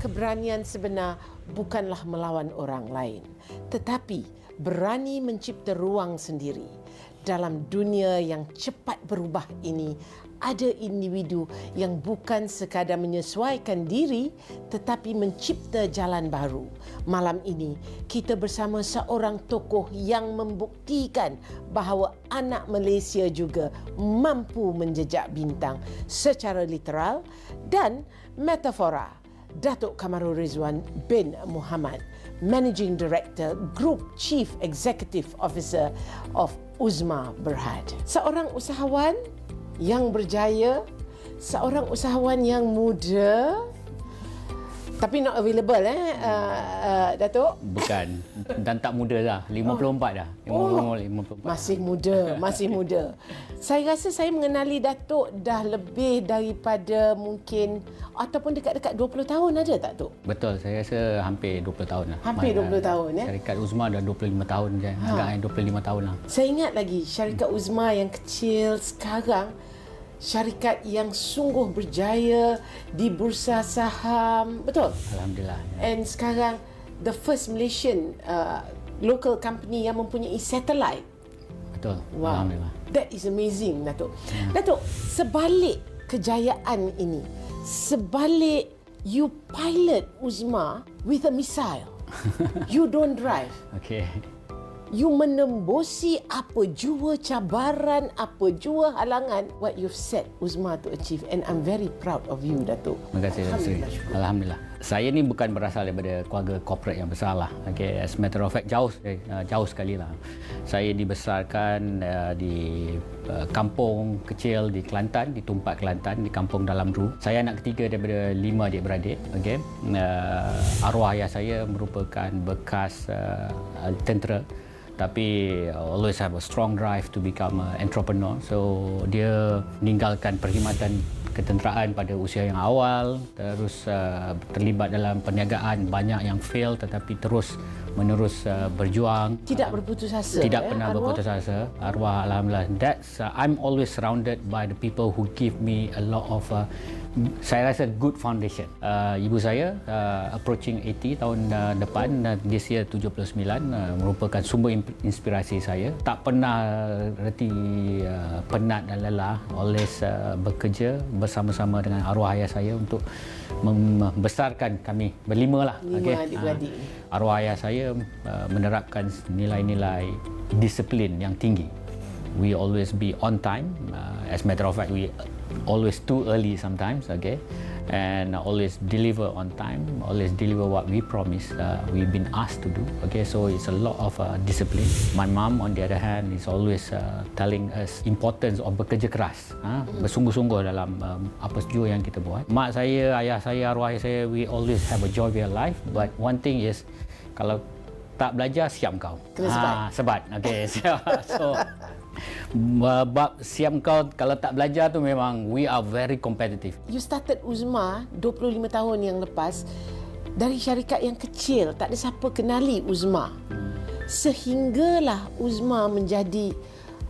keberanian sebenar bukanlah melawan orang lain, tetapi berani mencipta ruang sendiri. Dalam dunia yang cepat berubah ini, ada individu yang bukan sekadar menyesuaikan diri tetapi mencipta jalan baru. Malam ini, kita bersama seorang tokoh yang membuktikan bahawa anak Malaysia juga mampu menjejak bintang secara literal dan metafora. Dato Kamarul Redzuan bin Muhammad, Managing Director, Group Chief Executive Officer of Uzma Berhad. Seorang usahawan yang berjaya, seorang usahawan yang muda, tapi not available Datuk? Bukan, dan tak muda dah, 54 dah. 54. Masih muda. Saya rasa saya mengenali Datuk dah lebih daripada mungkin ataupun dekat-dekat 20 tahun ada tak, Tok? Betul, saya rasa hampir 20 tahun lah. Hampir 20 tahun ya. Syarikat Uzma dah 25 tahun je. Agak 25 tahun lah. Saya ingat lagi syarikat Uzma yang kecil sekarang syarikat yang sungguh berjaya di bursa saham, betul? Alhamdulillah. And sekarang the first Malaysian local company yang mempunyai satelit. Betul. Wow. Alhamdulillah. That is amazing, Datuk. Datuk, sebalik kejayaan ini, sebalik you pilot Uzma with a missile. You don't drive. Okay. You menembusi apa jua cabaran, apa jua halangan, what you've set Uzma to achieve, and I'm very proud of you, Datuk. Terima kasih, Dato Seri. Alhamdulillah. Saya ni bukan berasal daripada keluarga korporat yang besar lah. Okay, as a matter of fact, jauh sekali lah. Saya dibesarkan di kampung kecil di Kelantan, di Tumpat Kelantan, di kampung Dalam Ru. Saya anak ketiga daripada 5 adik-beradik. Okay. Arwah ayah saya merupakan bekas tentera, tapi always have a strong drive to become an entrepreneur. So dia meninggalkan perkhidmatan ketenteraan pada usia yang awal, terus terlibat dalam perniagaan, banyak yang fail tetapi terus menerus berjuang. Tidak berputus asa. Tidak pernah berputus asa. Arwah, alhamdulillah. That's I'm always surrounded by the people who give me a lot of saya rasa good foundation. Ibu saya approaching 80 tahun depan, this year 79, merupakan sumber inspirasi saya. Tak pernah reti penat dan lelah, always bekerja bersama-sama dengan arwah ayah saya untuk membesarkan kami berlima lah. 5 adik-beradik. Arwah ayah saya menerapkan nilai-nilai disiplin yang tinggi. We always be on time. As a matter of fact, we always too early sometimes, okay, and always deliver on time, always deliver what we promise, we've been asked to do, okay. So it's a lot of discipline. My mom, on the other hand, is always telling us importance of bekerja keras, bersungguh-sungguh dalam apa saja yang kita buat. Mak saya, ayah saya, arwah saya, we always have a jovial life, but one thing is, kalau tak belajar, siap kau. Kena sebat. Okay. So bab siap kau, kalau tak belajar tu memang we are very competitive. You started Uzma 25 tahun yang lepas dari syarikat yang kecil, tak ada siapa kenali Uzma. Sehinggalah Uzma menjadi,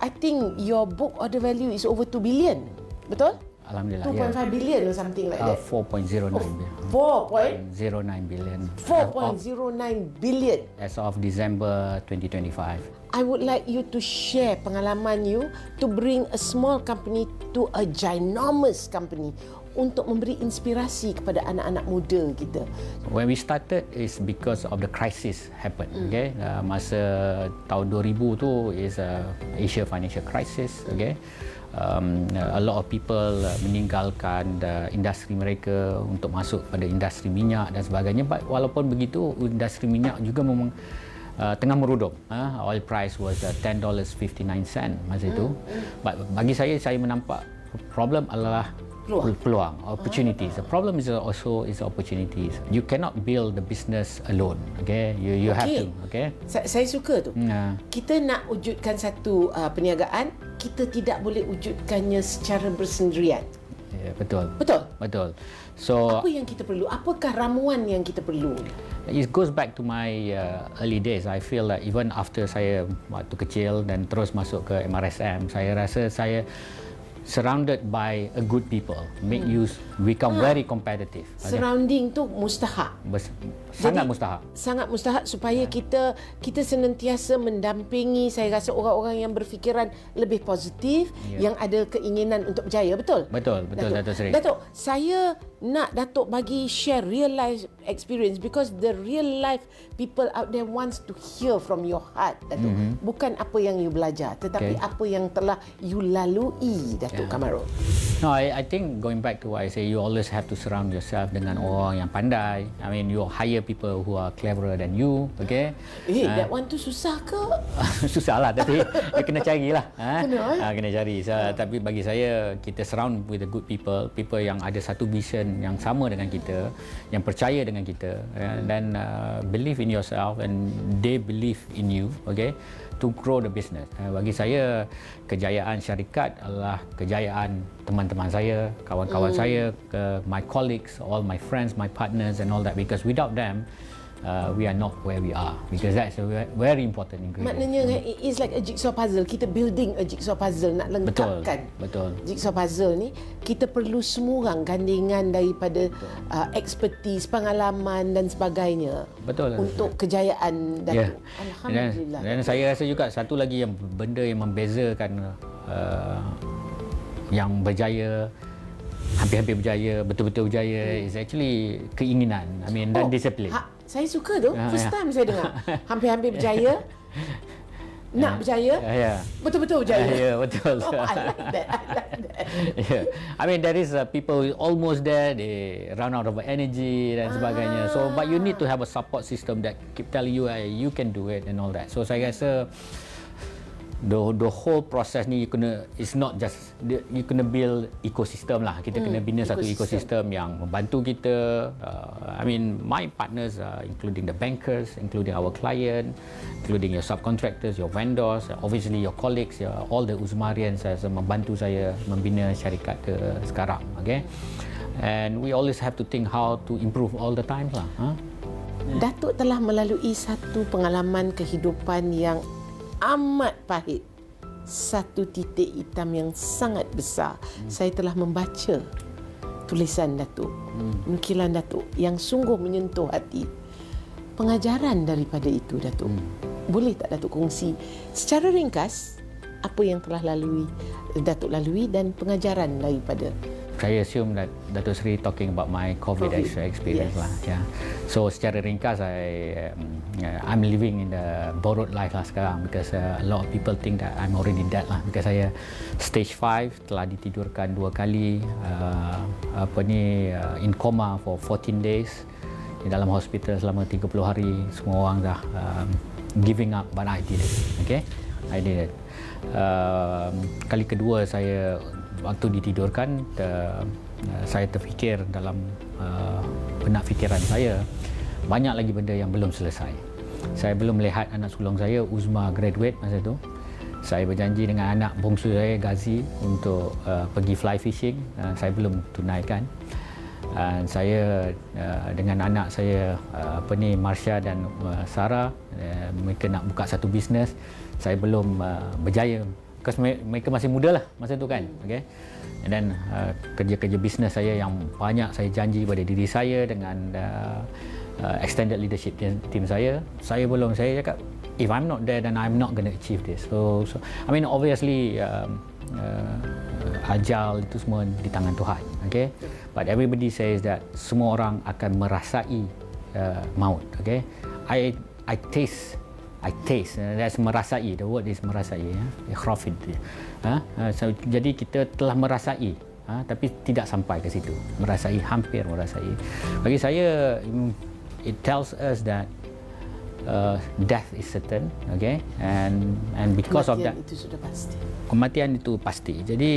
I think your book order value is over 2 billion. Betul? Alhamdulillah. 2.5 billion or something like that. 4.09 billion. 4.09 billion. 4.09 billion. As of December 2025. I would like you to share pengalaman you to bring a small company to a ginormous company untuk memberi inspirasi kepada anak-anak muda kita. When we started is because of the crisis happened. Okay, masa tahun 2000 tu is Asia financial crisis. Okay. A lot of people meninggalkan industri mereka untuk masuk pada industri minyak dan sebagainya. But walaupun begitu, industri minyak juga memang tengah merudum. Oil price was $10.59 masa itu. But bagi saya menampak problem adalah peluang, opportunities. The problem is also opportunities. You cannot build the business alone. Okay, you have to. Okay. Saya suka tu. Kita nak wujudkan satu perniagaan, kita tidak boleh wujudkannya secara bersendirian. Yeah, betul. So apa yang kita perlu? Apakah ramuan yang kita perlu? It goes back to my early days. I feel that even after saya waktu kecil dan terus masuk ke MRSM, saya rasa saya surrounded by a good people make you become very competitive. Surrounding tu mustahak. Sangat mustahak. Sangat mustahak supaya kita senantiasa mendampingi, saya rasa, orang-orang yang berfikiran lebih positif, yang ada keinginan untuk berjaya. Betul? Betul, Dato Seri. Datuk, saya nak Datuk bagi share real life experience, because the real life people out there wants to hear from your heart, Datuk. Bukan apa yang you belajar, tetapi apa yang telah you lalui, Dato Kamarul. No, I think going back to what I say, you always have to surround yourself dengan orang yang pandai. I mean, you hire people who are cleverer than you, okay? That one tu susah ke? Susah lah, tapi you kena carilah. Kena cari. Ya. Tapi bagi saya, kita surround with the good people, people yang ada satu vision yang sama dengan kita, yang percaya dengan kita, dan believe in yourself and they believe in you, okay? To grow the business. Bagi saya, kejayaan syarikat adalah kejayaan teman-teman saya, kawan-kawan saya, my colleagues, all my friends, my partners and all that, because without them, we are not where we are, because that's a very important ingredient. Maknanya it is like a jigsaw puzzle. Kita building a jigsaw puzzle, nak lengkapkan jigsaw puzzle ni. Kita perlu semua orang gandingan daripada expertise, pengalaman dan sebagainya. Betul. Untuk kejayaan Datuk. Alhamdulillah. Dan saya rasa juga satu lagi yang benda yang membezakan yang berjaya, hampir-hampir berjaya, betul-betul berjaya, is actually keinginan, dan disiplin. Saya suka tu. First time saya dengar. Hampir-hampir berjaya. Nak berjaya. Betul-betul berjaya. Betul. I like that. There is people almost there, they run out of energy dan sebagainya. So, but you need to have a support system that keep telling you, you can do it and all that. So, saya rasa the whole process ni it's not just you kena build ecosystem lah. Kita kena bina satu ecosystem yang membantu kita. My partners, including the bankers, including our client, including your subcontractors, your vendors, obviously your colleagues, all the Uzmarians membantu saya membina syarikat ke sekarang. Okay, and we always have to think how to improve all the time lah. Datuk telah melalui satu pengalaman kehidupan yang amat pahit, satu titik hitam yang sangat besar. Saya telah membaca tulisan Datuk, nukilan Datuk yang sungguh menyentuh hati. Pengajaran daripada itu, Datuk, boleh tak Datuk kongsi secara ringkas apa yang telah Datuk lalui dan pengajaran daripada? Saya assume that Dato Seri talking about my COVID. Experience lah. Yeah. So secara ringkas, I'm living in the borrowed life lah sekarang, because a lot of people think that I'm already dead lah, because saya stage 5, telah ditidurkan 2 kali, in coma for 14 days di dalam hospital selama 30 hari. Semua orang dah giving up, but I did it. Okay, I did it. Kali kedua saya waktu ditidurkan, saya terfikir dalam benak fikiran saya, banyak lagi benda yang belum selesai. Saya belum melihat anak sulung saya, Uzma, graduate masa itu. Saya berjanji dengan anak bongsu saya, Gazi, untuk pergi fly fishing. Saya belum tunaikan. Saya dengan anak saya, Marsha dan Sarah, mereka nak buka satu bisnes. Saya belum berjaya, because mereka masih muda lah masa itu kan. Okay? And then kerja-kerja bisnes saya yang banyak saya janji pada diri saya dengan extended leadership team saya belum. Saya cakap, if I'm not there, then I'm not going to achieve this. So obviously ajal itu semua di tangan Tuhan. Okay? But everybody says that semua orang akan merasai maut. Okay? I taste, that's merasai. The word is merasai. Ikhrafid. So, jadi kita telah merasai, tapi tidak sampai ke situ. Merasai, hampir merasai. Bagi saya, it tells us that death is certain, okay, and because of that, itu sudah pasti. Kematian itu pasti. Jadi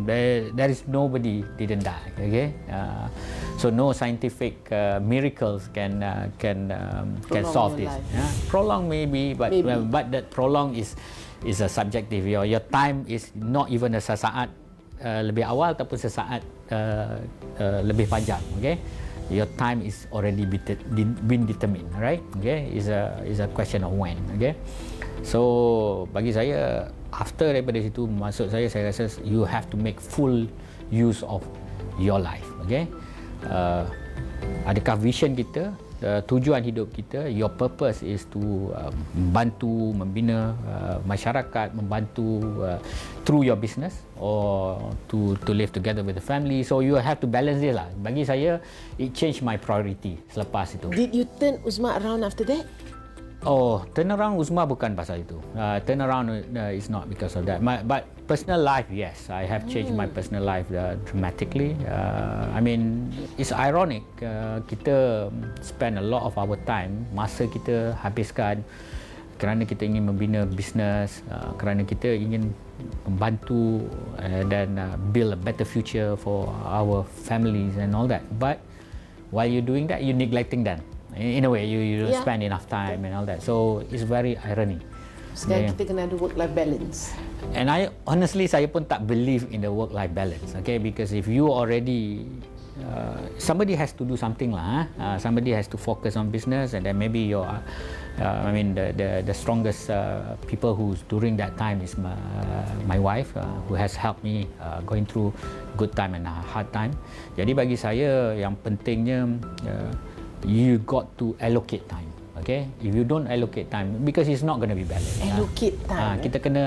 there is nobody didn't die, okay. So no scientific miracles can solve this. Prolong maybe, but that prolong is a subjective. Your time is not even a sesaat lebih awal ataupun sesaat lebih panjang, okay. Your time is already been determined, right? Okay, is a question of when. Okay, so bagi saya after daripada situ, maksud saya rasa you have to make full use of your life. Okay, adakah vision kita, tujuan hidup kita, your purpose is to membantu, membina masyarakat, membantu through your business, or to live together with the family. So you have to balance this lah. Bagi saya, it changed my priority selepas itu. Did you turn Uzma around after that? Oh, turn around Uzma bukan pasal itu. Turn around is not because of that. But personal life, yes, I have changed my personal life dramatically. I mean, it's ironic. Kita spend a lot of our time, masa kita habiskan kerana kita ingin membina bisnes, kerana kita ingin membantu dan build a better future for our families and all that. But while you're doing that, you're neglecting them. In a way, you don't spend enough time and all that. So it's very irony. Sekarang kita kena ada work-life balance. And I honestly, saya pun tak believe in the work-life balance. Okay, because if you already somebody has to do something lah. Somebody has to focus on business, and then maybe your I mean the strongest people who's during that time is my wife, who has helped me going through good time and hard time. Jadi bagi saya yang pentingnya you got to allocate time. Okay, if you don't allocate time, because it's not going to be balanced. Allocate time. Kita kena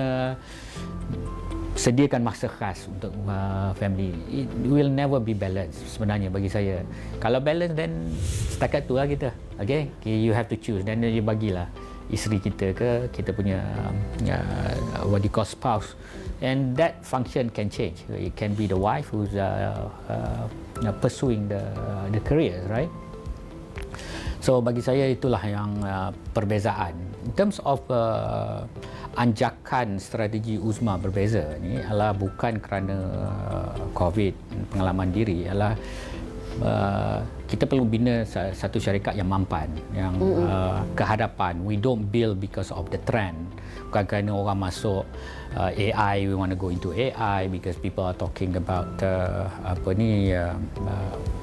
sediakan masa khas untuk family. It will never be balanced sebenarnya bagi saya. Kalau balance, then setakat tu lah kita. Okay, you have to choose. Dan you bagilah isteri kita ke, kita punya what you call spouse, and that function can change. It can be the wife who's pursuing the career, right? So bagi saya itulah yang perbezaan. In terms of anjakan strategi Uzma berbeza ni adalah bukan kerana COVID, pengalaman diri, adalah kita perlu bina satu syarikat yang mampan, yang kehadapan. We don't build because of the trend. Bukan kerana orang masuk AI, we want to go into AI because people are talking about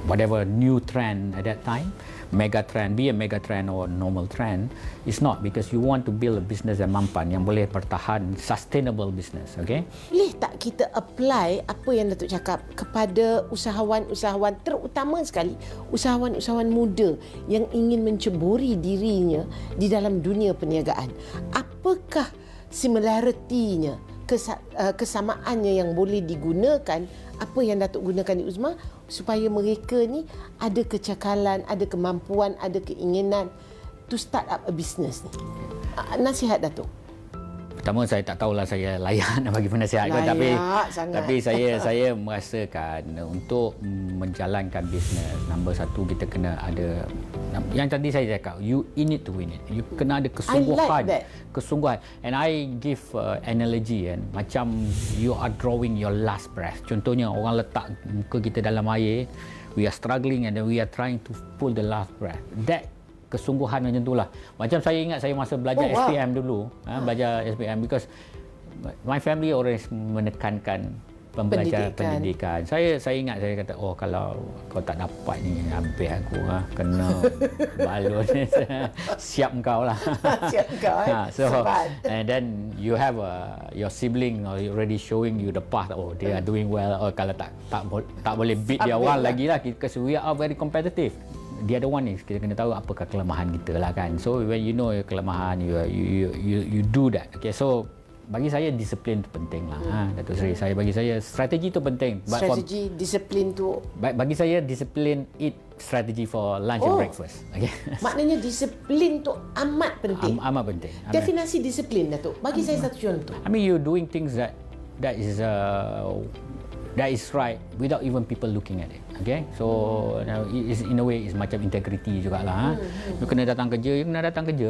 whatever new trend at that time. Mega trend, be a mega trend or normal trend, it's not, because you want to build a business yang mampan, yang boleh bertahan, sustainable business. Okay, boleh tak kita apply apa yang Datuk cakap kepada usahawan-usahawan, terutama sekali usahawan-usahawan muda yang ingin menceburi dirinya di dalam dunia perniagaan? Apakah similaritinya, kesamaannya yang boleh digunakan, apa yang Datuk gunakan di Uzma, supaya mereka ni ada kecakalan, ada kemampuan, ada keinginan to start up a business ni? Nasihat Datuk. Pertama, saya tak tahulah saya layak nak bagi penasihat, tapi saya merasakan untuk menjalankan bisnes, nombor satu kita kena ada, yang tadi saya cakap, you in it to win it. You kena ada kesungguhan. And I give analogy kan, macam you are drawing your last breath. Contohnya orang letak muka kita dalam air, we are struggling and then we are trying to pull the last breath. That kesungguhan macam itulah. Macam saya ingat saya masa belajar SPM dulu, belajar SPM, because my family always menekankan pembelajaran pendidikan. Saya ingat saya kata, kalau kau tak dapat ni, habis aku kena balon. Siap kau lah. Siap kau. So and then you have your sibling already showing you the path. They are doing well. Kalau tak boleh beat dia orang lagi lah, because we are very competitive. The other one is kita kena tahu apakah kelemahan kita lah kan. So when you know your kelemahan, you do that. Okay, so bagi saya disiplin tu penting lah. Dato Seri, bagi saya strategi tu penting. Strategi, disiplin tu. Bagi saya disiplin eat strategy for lunch and breakfast. Okay. Maknanya disiplin tu amat penting. Amat penting. Definasi disiplin Datuk. Bagi saya satu contoh. I mean, you doing things that is right without even people looking at it. Okay, so in a way is macam integrity jugalah. You kena datang kerja,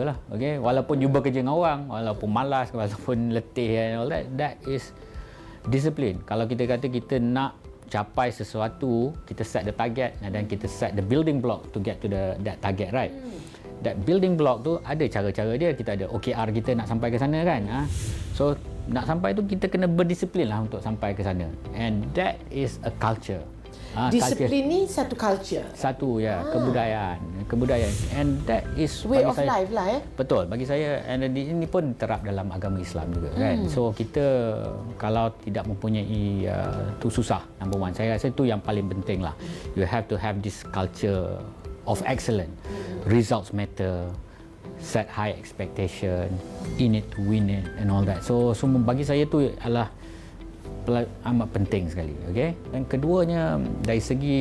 lah. Okay, walaupun you bekerja dengan orang, walaupun malas, walaupun letih and all that, that is discipline. Kalau kita kata kita nak capai sesuatu, kita set the target and then kita set the building block to get to that target, right? That building block tu ada cara-cara dia. Kita ada OKR kita nak sampai ke sana kan. So nak sampai tu kita kena berdisiplin lah untuk sampai ke sana. And that is a culture. Disiplin ni satu culture. Satu kebudayaan, and that is way of life lah. Betul, bagi saya, and ini pun terap dalam agama Islam juga kan. So kita kalau tidak mempunyai tu susah. Number one, saya rasa itu yang paling penting lah. You have to have this culture of excellence. Results matter, set high expectation, in it to win it and all that. So bagi saya tu adalah amat penting sekali. Okay? Dan keduanya, dari segi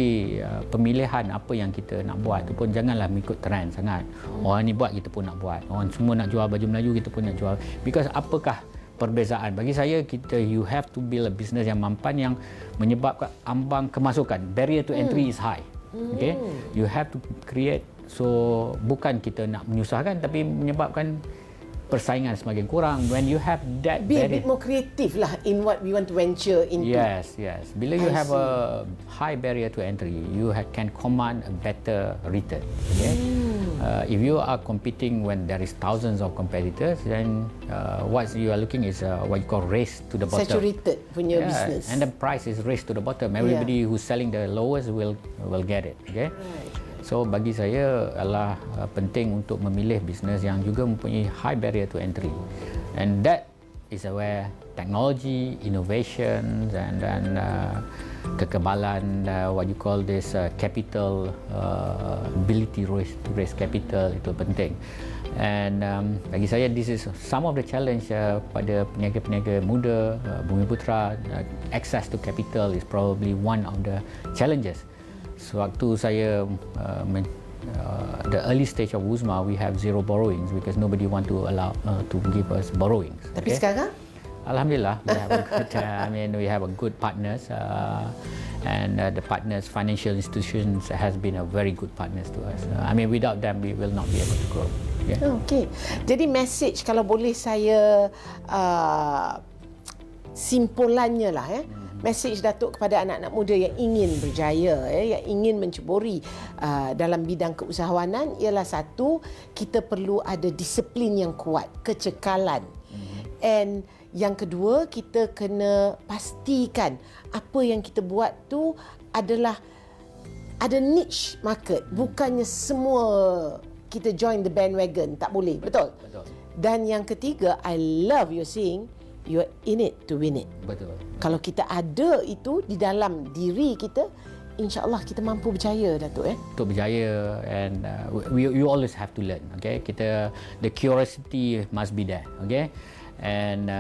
pemilihan apa yang kita nak buat tu pun janganlah mengikut trend sangat. Orang ni buat, kita pun nak buat. Orang semua nak jual baju Melayu, kita pun nak jual. Because apakah perbezaan? Bagi saya, you have to build a business yang mampan, yang menyebabkan ambang kemasukan, barrier to entry is high. Okay? You have to create, so bukan kita nak menyusahkan, tapi menyebabkan persaingan semakin kurang. When you have that, be a bit more creative lah in what we want to venture into. Yes. Bila you have a high barrier to entry, you can command a better return. Okay? If you are competing when there is thousands of competitors, then what you are looking is what you call race to the bottom. Saturated punya business. And the price is race to the bottom. Everybody who's selling the lowest will get it. Okay? Right. So bagi saya adalah penting untuk memilih bisnes yang juga mempunyai high barrier to entry, and that is where technology, innovation dan kekebalan, what you call this capital, ability to raise capital, itu penting. And bagi saya, this is some of the challenge pada peniaga-peniaga muda, Bumiputera. Access to capital is probably one of the challenges. Sewaktu saya the early stage of Uzma, we have zero borrowings because nobody want to allow to give us borrowings. Tapi sekarang, alhamdulillah, we have a good, we have a good partners, and the partners, financial institutions, has been a very good partners to us. Without them, we will not be able to grow. Yeah. Okay. Jadi message, kalau boleh saya simpulannya lah, mesej Datuk kepada anak-anak muda yang ingin berjaya, yang ingin menceburi dalam bidang keusahawanan, ialah satu, kita perlu ada disiplin yang kuat, kecekalan. And yang kedua, kita kena pastikan apa yang kita buat tu adalah ada niche market, bukannya semua kita join the bandwagon, tak boleh. Betul? Dan yang ketiga, I love you saying, you're in it to win it. Betul. Kalau kita ada itu di dalam diri kita, insya-Allah kita mampu berjaya, Datuk. Untuk berjaya, and you always have to learn. Okay, the curiosity must be there. Okay, and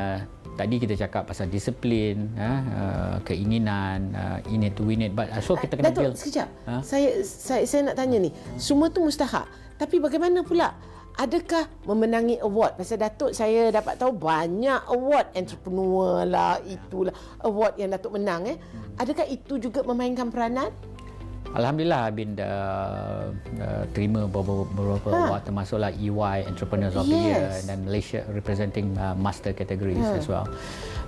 tadi kita cakap pasal disiplin, keinginan, in it to win it. But so kita kena Datuk, sekejap. Saya nak tanya ni. Semua tu mustahak. Tapi bagaimana pula? Adakah memenangi award? Pasal Datuk, saya dapat tahu banyak award, entrepreneur lah, itulah award yang Datuk menang. Adakah itu juga memainkan peranan? Alhamdulillah, terima beberapa award, termasuklah EY Entrepreneurs of the Year, dan Malaysia representing master categories as well.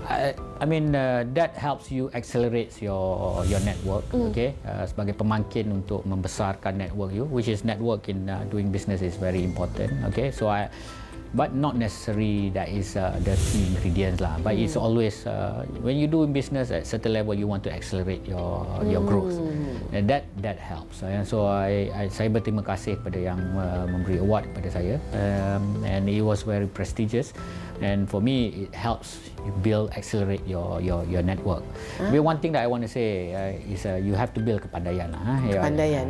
That helps you accelerate your network. Okay, sebagai pemangkin untuk membesarkan network you, which is network in doing business is very important. Okay, so but not necessarily that is the key ingredients lah. But it's always when you do business at certain level, you want to accelerate your growth, and that helps. So saya berterima kasih kepada yang memberi award kepada saya, and it was very prestigious. And for me, it helps you accelerate your network. But one thing that I want to say is you have to build kepandaian lah. Kepandaian.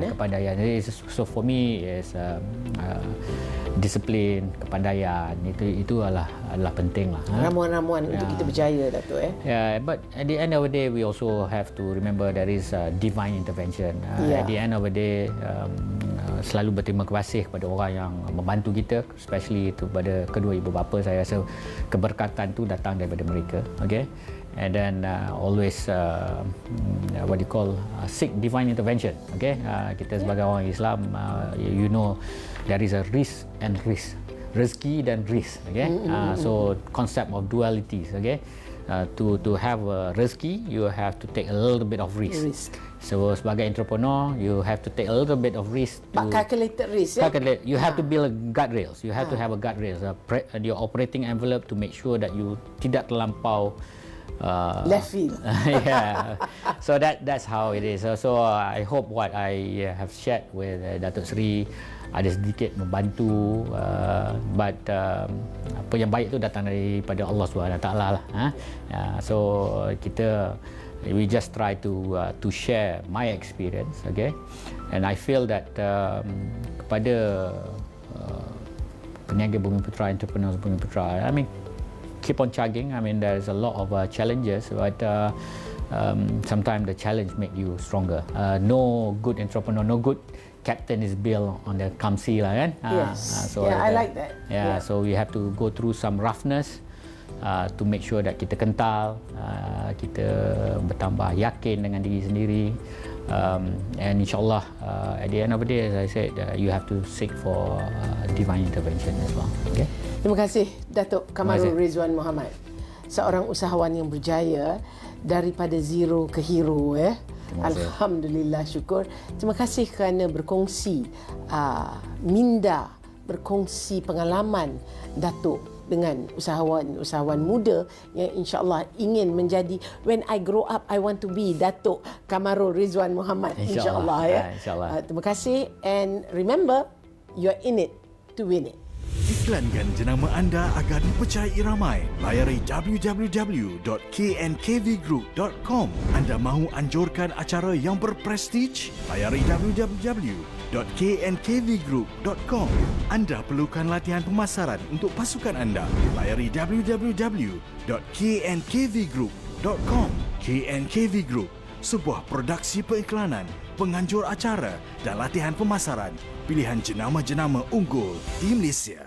So for me is disiplin, kepandaian, itu adalah penting lah. Ramuan-ramuan untuk kita berjaya, Datuk. Yeah, but at the end of the day, we also have to remember there is divine intervention. At the end of the day, selalu berterima kasih kepada orang yang membantu kita, especially kepada kedua ibu bapa. Saya rasa keberkatan tu datang daripada mereka. Okay, and then always what you call seek divine intervention. Okay, kita sebagai orang Islam, you know, there is a risk and risk, rezeki dan risk. Okay, so concept of dualities. Okay, to have a rezeki, you have to take a little bit of risk. So sebagai entrepreneur, you have to take a little bit of risk. Calculated risk. You have to build guardrails. You have to have a guardrails, your operating envelope, to make sure that you tidak terlampau left field. Yeah, so that's how it is. So I hope what I have shared with Dato Seri ada sedikit membantu, but apa yang baik tu datang daripada Allah SWT lah. So we just try to share my experience, okay, and I feel that kepada peniaga Bumi Putra, entrepreneurs Bumi Putra, I mean, keep on chugging. I mean, there's a lot of challenges, but sometimes the challenge make you stronger. No good entrepreneur, no good captain is built on the calm sea lah, kan? Yes. I like that. Yeah, so we have to go through some roughness to make sure that kita kental, kita bertambah yakin dengan diri sendiri, and insyaAllah at the end of the day, as I said, you have to seek for divine intervention as well. Okay? Terima kasih Dato Kamarul Redzuan Muhammad, seorang usahawan yang berjaya daripada zero ke hero. Alhamdulillah, syukur. Terima kasih kerana berkongsi minda, berkongsi pengalaman Datuk dengan usahawan muda yang insyaAllah ingin menjadi, when I grow up I want to be Dato Kamarul Redzuan Muhammad, insyaAllah. InsyaAllah. Terima kasih, and remember, you're in it to win it. Iklankan jenama anda agar dipercayai ramai. Layari www.knkvgroup.com. Anda mahu anjurkan acara yang berprestij? Layari www.knkvgroup.com. Anda perlukan latihan pemasaran untuk pasukan anda? Layari www.knkvgroup.com. KNKV Group, sebuah produksi periklanan, penganjur acara dan latihan pemasaran. Pilihan jenama-jenama unggul di Malaysia.